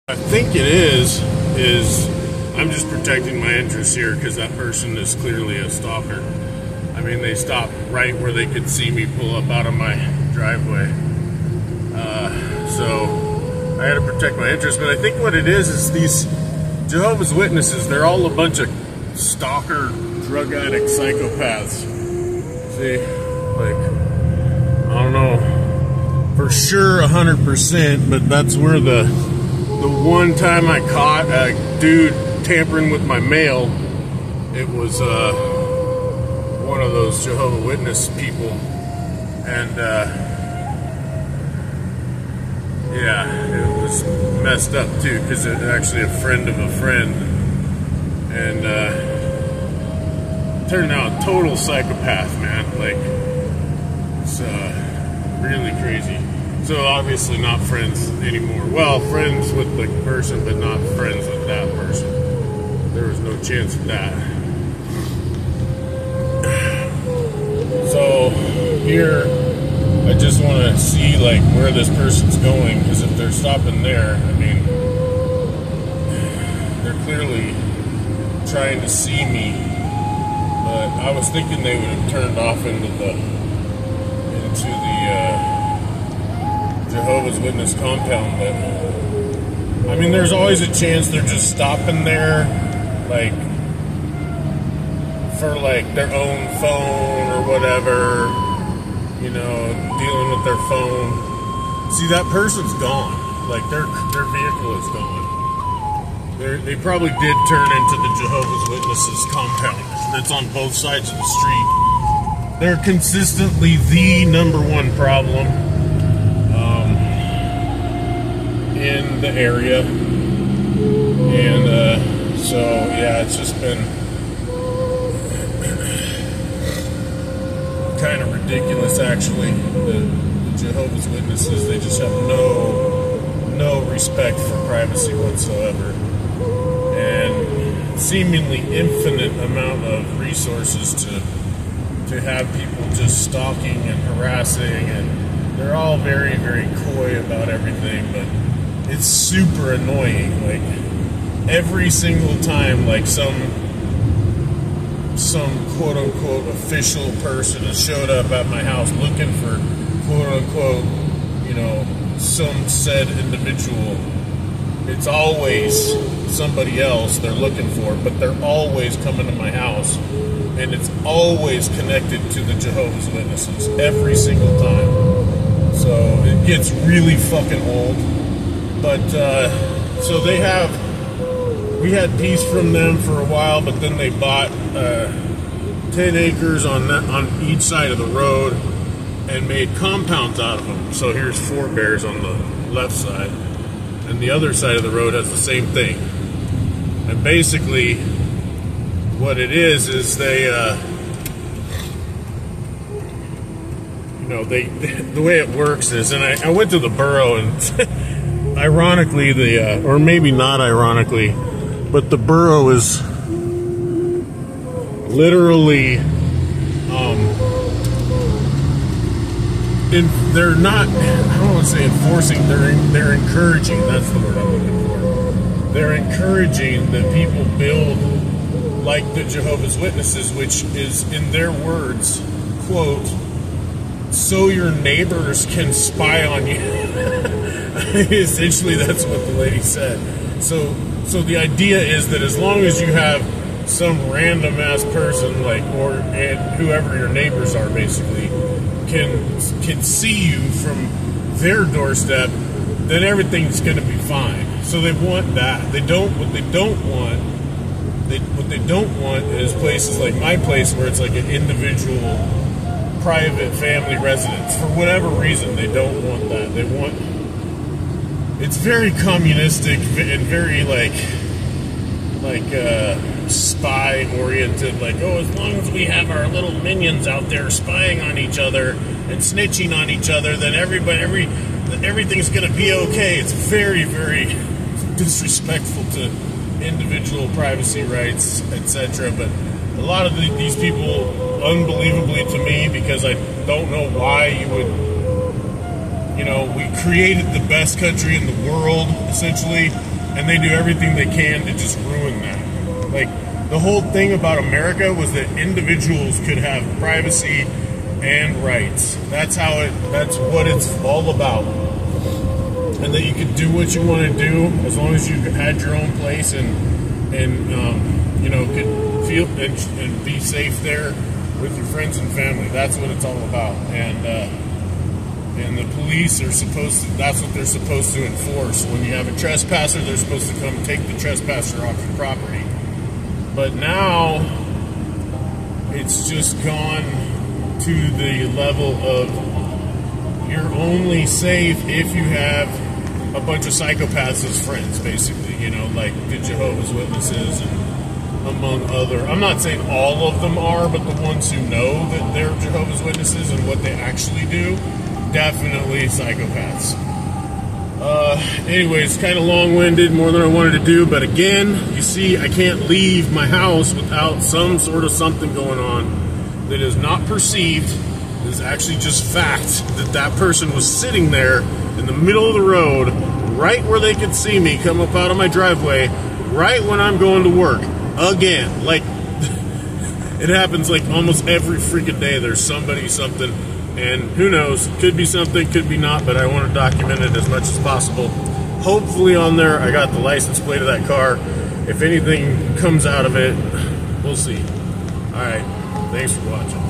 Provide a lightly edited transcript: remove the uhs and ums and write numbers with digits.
I think it is I'm just protecting my interests here because that person is clearly a stalker. I mean, they stopped right where they could see me pull up out of my driveway. So I had to protect my interests, but I think what it is these Jehovah's Witnesses, they're all a bunch of stalker, drug addict psychopaths. See, like, I don't know for sure 100%, but that's where the one time I caught a dude tampering with my mail, it was one of those Jehovah's Witness people, and yeah, it was messed up too, because it's actually a friend of a friend, and turned out a total psychopath, man. Like, it's really crazy. So obviously not friends anymore. Well, friends with the person, but not friends with that person. There was no chance of that. So here, I just want to see like where this person's going, because if they're stopping there, I mean, they're clearly trying to see me. But I was thinking they would have turned off into the Jehovah's Witness compound, but I mean, there's always a chance they're just stopping there, like for like their own phone or whatever, you know, dealing with their phone. See, that person's gone. Like their vehicle is gone. They probably did turn into the Jehovah's Witnesses compound that's on both sides of the street. They're consistently the #1 problem in the area, and so yeah, it's just been kind of ridiculous, actually. The Jehovah's Witnesses, they just have no respect for privacy whatsoever, and seemingly infinite amount of resources to have people just stalking and harassing, and they're all very, very coy about everything, but it's super annoying. Like, every single time, like, some quote-unquote official person has showed up at my house looking for quote-unquote, you know, some said individual, it's always somebody else they're looking for, but they're always coming to my house, and it's always connected to the Jehovah's Witnesses, every single time. So it gets really fucking old. But, so we had peace from them for a while, but then they bought 10 acres on each side of the road and made compounds out of them. So here's 4 bears on the left side, and the other side of the road has the same thing. And basically, what it is they, you know, the way it works is, and I went to the borough, and ironically, or maybe not ironically, but the borough is literally, they're not, I don't want to say enforcing, they're encouraging, that's the word I'm looking for. They're encouraging that people build like the Jehovah's Witnesses, which is, in their words, quote, so your neighbors can spy on you. Essentially, that's what the lady said. So the idea is that as long as you have some random ass person, like, and whoever your neighbors are, basically, can see you from their doorstep, then everything's going to be fine. So they want that. What they don't want is places like my place, where it's like an individual, private family residence. For whatever reason, they don't want that. They want, it's very communistic and very like spy oriented. Like, oh, as long as we have our little minions out there spying on each other and snitching on each other, then everything's gonna be okay. It's very, very disrespectful to individual privacy rights, etc. But a lot of these people, unbelievably to me, because I don't know why you would you know, we created the best country in the world, essentially, and they do everything they can to just ruin that. Like, the whole thing about America was that individuals could have privacy and rights. That's what it's all about. And that you could do what you want to do as long as you had your own place and you know, could feel and be safe there with your friends and family. That's what it's all about. And the police are supposed to, that's what they're supposed to enforce. When you have a trespasser, they're supposed to come take the trespasser off your property. But now, it's just gone to the level of you're only safe if you have a bunch of psychopaths as friends, basically. You know, like the Jehovah's Witnesses and among other. I'm not saying all of them are, but the ones who know that they're Jehovah's Witnesses and what they actually do, definitely psychopaths. Anyways, kind of long-winded, more than I wanted to do, but again, you see, I can't leave my house without some sort of something going on that is not perceived, it is actually just fact that that person was sitting there in the middle of the road, right where they could see me come up out of my driveway, right when I'm going to work. Again, like, it happens like almost every freaking day. There's somebody, something, and who knows, could be something, could be not, but I want to document it as much as possible. Hopefully on there, I got the license plate of that car. If anything comes out of it, we'll see. All right, thanks for watching.